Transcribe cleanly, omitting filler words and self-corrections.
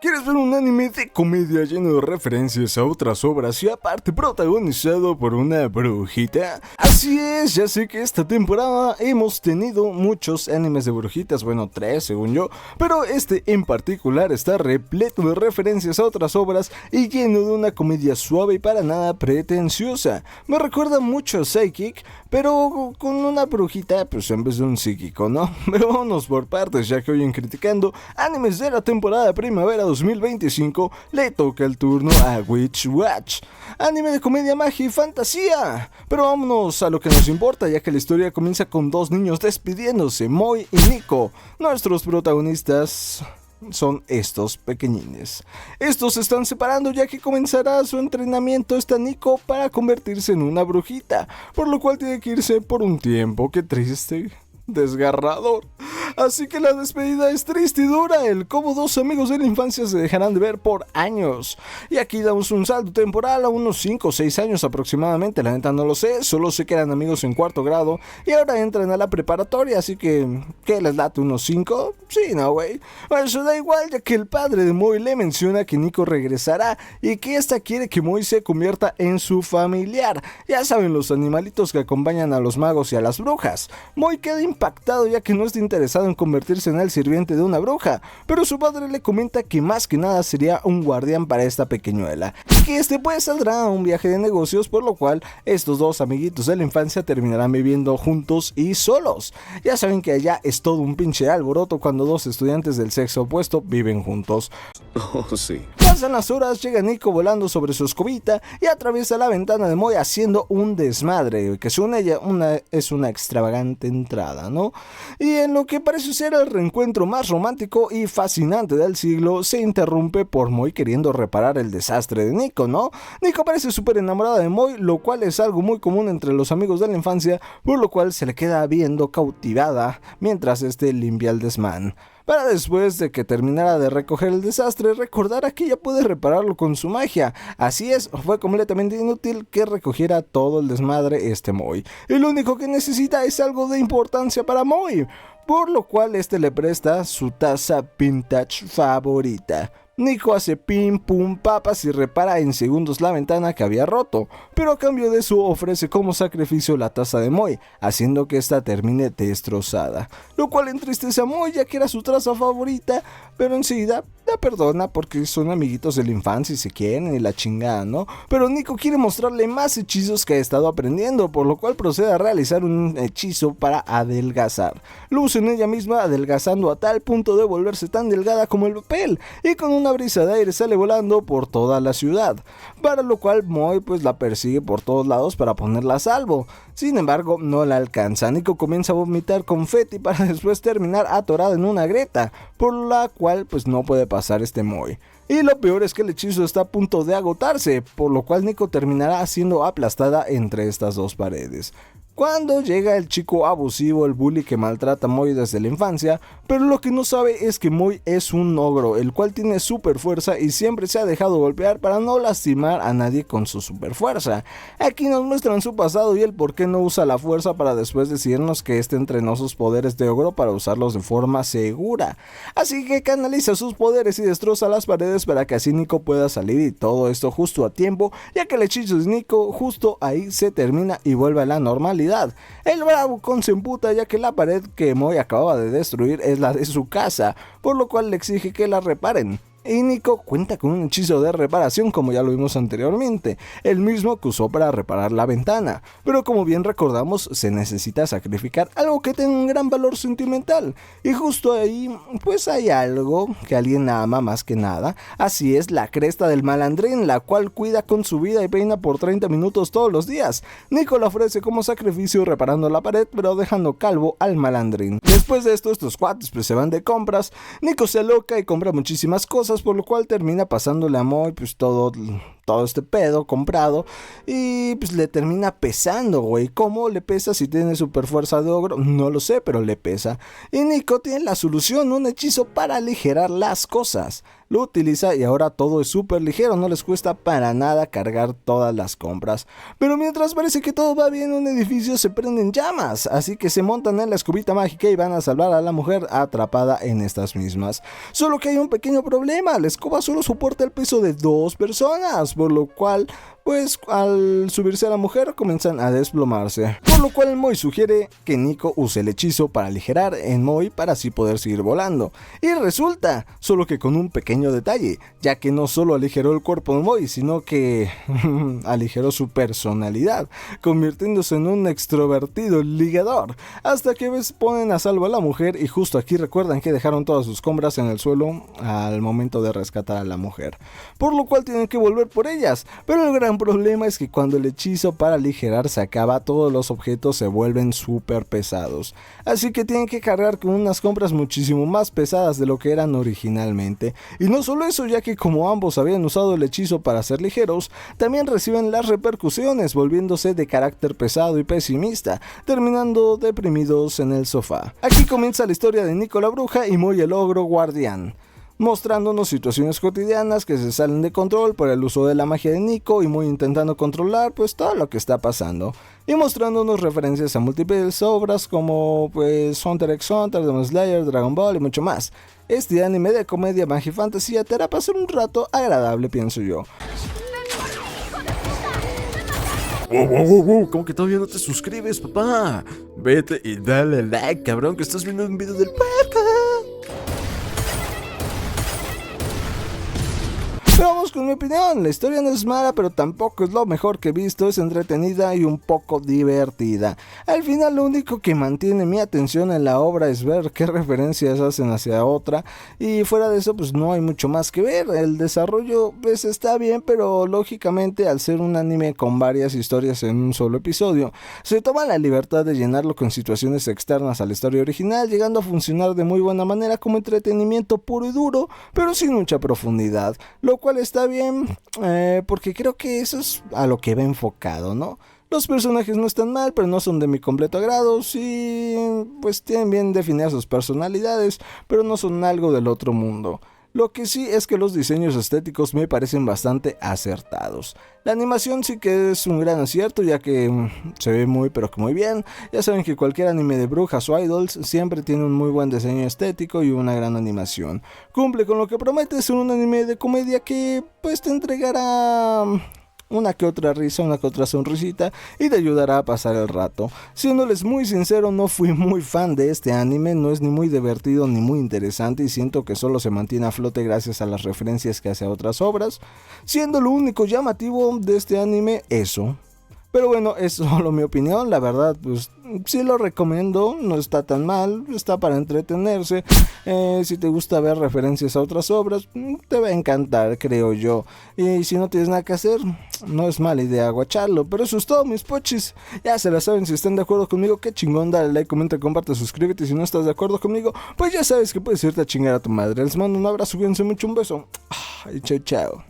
¿Quieres ver un anime de comedia lleno de referencias a otras obras y aparte protagonizado por una brujita? Así es, ya sé que esta temporada hemos tenido muchos animes de brujitas, bueno, 3 según yo, pero este en particular está repleto de referencias a otras obras y lleno de una comedia suave y para nada pretenciosa. Me recuerda mucho a Psychic, pero con una brujita pues en vez de un psíquico, ¿no? Pero vámonos por partes, ya que hoy en Criticando Animes de la temporada primavera 2025 le toca el turno a Witch Watch, anime de comedia, magia y fantasía. Pero vámonos a lo que nos importa, ya que la historia comienza con dos niños despidiéndose, Moi y Nico. Nuestros protagonistas son estos pequeñines. Estos se están separando ya que comenzará su entrenamiento Nico para convertirse en una brujita, por lo cual tiene que irse por un tiempo. Qué triste, desgarrador. Así que la despedida es triste y dura, el cómo dos amigos de la infancia se dejarán de ver por años. Y aquí damos un salto temporal a unos 5 o 6 años aproximadamente, la neta no lo sé, solo sé que eran amigos en cuarto grado y ahora entran a la preparatoria, así que, ¿qué les late? ¿Unos 5? Sí, no, güey. Bueno, eso da igual, ya que el padre de Moi le menciona que Nico regresará y que esta quiere que Moi se convierta en su familiar. Ya saben, los animalitos que acompañan a los magos y a las brujas. Moi queda impactado ya que no está interesado en convertirse en el sirviente de una bruja, pero su padre le comenta que más que nada sería un guardián para esta pequeñuela y que este pues saldrá a un viaje de negocios, por lo cual estos dos amiguitos de la infancia terminarán viviendo juntos y solos. Ya saben que allá es todo un pinche alboroto cuando dos estudiantes del sexo opuesto viven juntos. Oh, sí. Pasan las horas, llega Nico volando sobre su escobita y atraviesa la ventana de Moi haciendo un desmadre, que según ella es una extravagante entrada, ¿no? Y en lo que parece ser el reencuentro más romántico y fascinante del siglo, se interrumpe por Moi queriendo reparar el desastre de Nico, ¿no? Nico parece súper enamorada de Moi, lo cual es algo muy común entre los amigos de la infancia, por lo cual se le queda viendo cautivada mientras este limpia el desmán, para después de que terminara de recoger el desastre, recordara que ella puede repararlo con su magia. Así es, fue completamente inútil que recogiera todo el desmadre Moi. Y lo único que necesita es algo de importancia para Moi, por lo cual le presta su taza vintage favorita. Nico hace pim pum papas y repara en segundos la ventana que había roto, pero a cambio de eso ofrece como sacrificio la taza de Moi, haciendo que esta termine destrozada, lo cual entristece a Moi ya que era su taza favorita, pero enseguida la perdona porque son amiguitos de la infancia y se quieren y la chingada, ¿no? Pero Nico quiere mostrarle más hechizos que ha estado aprendiendo, por lo cual procede a realizar un hechizo para adelgazar. Lo usa en ella misma, adelgazando a tal punto de volverse tan delgada como el papel, y con una brisa de aire sale volando por toda la ciudad, para lo cual Moi pues la persigue por todos lados para ponerla a salvo. Sin embargo, no la alcanza. Nico comienza a vomitar confeti para después terminar atorada en una grieta, por la cual pues no puede pasar Moi. Y lo peor es que el hechizo está a punto de agotarse, por lo cual Nico terminará siendo aplastada entre estas dos paredes. Cuando llega el chico abusivo, el bully que maltrata a Moi desde la infancia, pero lo que no sabe es que Moi es un ogro, el cual tiene super fuerza y siempre se ha dejado golpear para no lastimar a nadie con su super fuerza. Aquí nos muestran su pasado y el por qué no usa la fuerza para después decirnos que entrenó sus poderes de ogro para usarlos de forma segura. Así que canaliza sus poderes y destroza las paredes para que así Nico pueda salir, y todo esto justo a tiempo, ya que el hechizo de Nico justo ahí se termina y vuelve a la normalidad. El bravucón se emputa ya que la pared que Moi acababa de destruir es la de su casa, por lo cual le exige que la reparen. Y Nico cuenta con un hechizo de reparación, como ya lo vimos anteriormente, el mismo que usó para reparar la ventana, pero como bien recordamos se necesita sacrificar algo que tenga un gran valor sentimental, y justo ahí pues hay algo que alguien ama más que nada, así es la cresta del malandrín, la cual cuida con su vida y peina por 30 minutos todos los días. Nico la ofrece como sacrificio reparando la pared, pero dejando calvo al malandrín. Después de esto, estos cuates pues se van de compras. Nico se aloca y compra muchísimas cosas, por lo cual termina pasándole a Moi pues todo este pedo comprado y pues le termina pesando, güey. ¿Cómo le pesa si tiene super fuerza de ogro? No lo sé, pero le pesa. Y Nico tiene la solución, un hechizo para aligerar las cosas. lo utiliza y ahora todo es súper ligero, no les cuesta para nada cargar todas las compras. Pero mientras parece que todo va bien, un edificio se prende en llamas, así que se montan en la escobita mágica y van a salvar a la mujer atrapada en estas mismas. Solo que hay un pequeño problema, la escoba solo soporta el peso de 2 personas, por lo cual pues al subirse a la mujer comienzan a desplomarse, por lo cual Moy sugiere que Nico use el hechizo para aligerar en Moy para así poder seguir volando, y resulta, solo que con un pequeño detalle, ya que no solo aligeró el cuerpo de Moy, sino que aligeró su personalidad, convirtiéndose en un extrovertido ligador, hasta que ponen a salvo a la mujer y justo aquí recuerdan que dejaron todas sus compras en el suelo al momento de rescatar a la mujer, por lo cual tienen que volver por ellas, pero el gran problema es que cuando el hechizo para aligerar se acaba, todos los objetos se vuelven súper pesados, así que tienen que cargar con unas compras muchísimo más pesadas de lo que eran originalmente, y no solo eso, ya que como ambos habían usado el hechizo para ser ligeros, también reciben las repercusiones, volviéndose de carácter pesado y pesimista, terminando deprimidos en el sofá. Aquí comienza la historia de Nico la bruja y Moy el ogro guardián, mostrándonos situaciones cotidianas que se salen de control por el uso de la magia de Nico y Moy intentando controlar pues todo lo que está pasando, y mostrándonos referencias a múltiples obras como pues Hunter x Hunter, Demon Slayer, Dragon Ball y mucho más. Este anime de comedia, magia y fantasía te hará pasar un rato agradable, pienso yo. Wow, ¿cómo que todavía no te suscribes, papá? Vete y dale like, cabrón, que estás viendo un video del podcast. Pero vamos con mi opinión, la historia no es mala, pero tampoco es lo mejor que he visto, es entretenida y un poco divertida. Al final lo único que mantiene mi atención en la obra es ver qué referencias hacen hacia otra, y fuera de eso pues no hay mucho más que ver. El desarrollo pues está bien, pero lógicamente al ser un anime con varias historias en un solo episodio, se toma la libertad de llenarlo con situaciones externas a la historia original, llegando a funcionar de muy buena manera como entretenimiento puro y duro, pero sin mucha profundidad, lo cual está bien, porque creo que eso es a lo que va enfocado, ¿no? Los personajes no están mal, pero no son de mi completo agrado, sí, pues tienen bien definidas sus personalidades, pero no son algo del otro mundo. Lo que sí es que los diseños estéticos me parecen bastante acertados. La animación sí que es un gran acierto, ya que se ve muy pero que muy bien. Ya saben que cualquier anime de brujas o idols siempre tiene un muy buen diseño estético y una gran animación. Cumple con lo que promete ser un anime de comedia que pues te entregará una que otra risa, una que otra sonrisita y te ayudará a pasar el rato. Siéndoles muy sincero, no fui muy fan de este anime, no es ni muy divertido ni muy interesante y siento que solo se mantiene a flote gracias a las referencias que hace a otras obras, siendo lo único llamativo de este anime eso. Pero bueno, es solo mi opinión, la verdad, pues sí lo recomiendo, no está tan mal, está para entretenerse. Si te gusta ver referencias a otras obras, te va a encantar, creo yo. Y si no tienes nada que hacer, no es mala idea guacharlo. Pero eso es todo, mis pochis. Ya se la saben, si están de acuerdo conmigo, qué chingón, dale like, comenta, comparte, suscríbete. Si no estás de acuerdo conmigo, pues ya sabes que puedes irte a chingar a tu madre. Les mando un abrazo, cuídense mucho, un beso. Y chao, chao.